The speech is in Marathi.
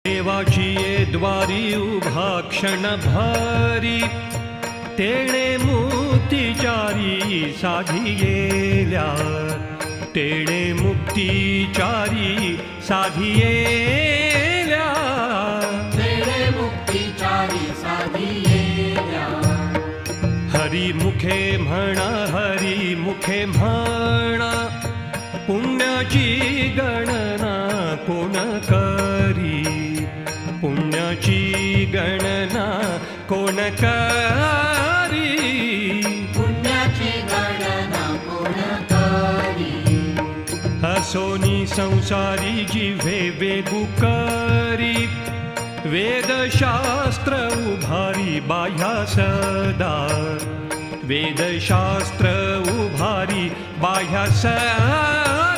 देवाची ये द्वारी उभा क्षण भारी, तेणे मुक्तिचारी साधी येल्या, तेणे मुक्तिचारी साधी येल्या, तेणे मुक्तिचारी साधी येल्या. हरी मुखे म्हणा, हरी मुखे म्हणा, पुण्याची गणना कोण करी, पुण्याची गणना कोण करी, पुण्याची गणना कोण करी. हसोनी संसारी जिव्हे वेगू करी, वेदशास्त्र उभारी बाह्या सदा, वेदशास्त्र उभारी बाह्या सदा.